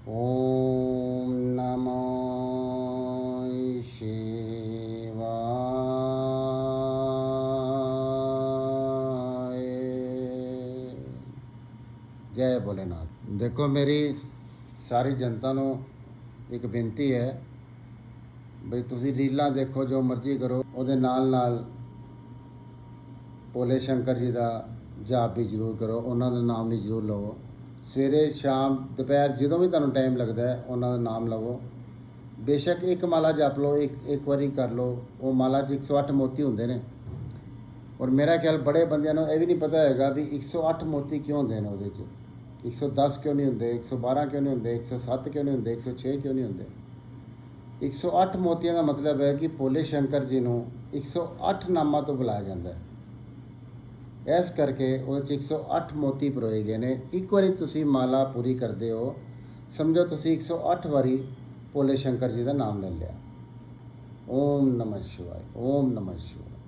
ॐ नमो शिवाय। जय भोलेनाथ। देखो मेरी सारी जनता ਨੂੰ ਇੱਕ ਬੇਨਤੀ ਹੈ ਬਈ ਤੁਸੀਂ ਰੀਲਾਂ ਦੇਖੋ ਜੋ ਮਰਜ਼ੀ ਕਰੋ, ਉਹਦੇ ਨਾਲ ਭੋਲੇ ਸ਼ੰਕਰ ਜੀ ਦਾ ਜਾਪ ਵੀ ਜ਼ਰੂਰ ਕਰੋ, ਉਹਨਾਂ ਦਾ ਨਾਮ ਵੀ ਜ਼ਰੂਰ ਲਵੋ। ਸਵੇਰੇ ਸ਼ਾਮ ਦੁਪਹਿਰ ਜਦੋਂ ਵੀ ਤੁਹਾਨੂੰ ਟਾਈਮ ਲੱਗਦਾ ਹੈ ਉਹਨਾਂ ਦਾ ਨਾਮ ਲਵੋ। ਬੇਸ਼ੱਕ ਇੱਕ ਮਾਲਾ ਜਪ ਲਓ, ਇੱਕ ਵਾਰੀ ਕਰ ਲਓ। ਉਹ ਮਾਲਾ 'ਚ 108 ਮੋਤੀ ਹੁੰਦੇ ਨੇ, ਔਰ ਮੇਰਾ ਖਿਆਲ ਬੜੇ ਬੰਦਿਆਂ ਨੂੰ ਇਹ ਵੀ ਨਹੀਂ ਪਤਾ ਹੈਗਾ ਵੀ 108 ਮੋਤੀ ਕਿਉਂ ਹੁੰਦੇ ਨੇ ਉਹਦੇ 'ਚ। 110 ਕਿਉਂ ਨਹੀਂ ਹੁੰਦੇ, 112 ਕਿਉਂ ਨਹੀਂ ਹੁੰਦੇ, 107 ਕਿਉਂ ਨਹੀਂ ਹੁੰਦੇ, 106 ਕਿਉਂ ਨਹੀਂ ਹੁੰਦੇ। 108 ਮੋਤੀਆਂ ਦਾ ਮਤਲਬ ਹੈ ਕਿ ਭੋਲੇ ਸ਼ੰਕਰ ਜੀ ਨੂੰ 108 ਨਾਮਾਂ ਤੋਂ ਬੁਲਾਇਆ ਜਾਂਦਾ ਹੈ। ਇਸ ਕਰਕੇ ਉਹਦੇ 'ਚ 108 ਮੋਤੀ ਪਰੋਏ ਗਏ ਨੇ। ਇੱਕ ਵਾਰੀ ਤੁਸੀਂ ਮਾਲਾ ਪੂਰੀ ਕਰਦੇ ਹੋ, ਸਮਝੋ ਤੁਸੀਂ 108 ਵਾਰੀ ਭੋਲੇ ਸ਼ੰਕਰ ਜੀ ਦਾ ਨਾਮ ਲੈ ਲਿਆ। ਓਮ ਨਮः शिवाय, ਓਮ नमः शिवाय।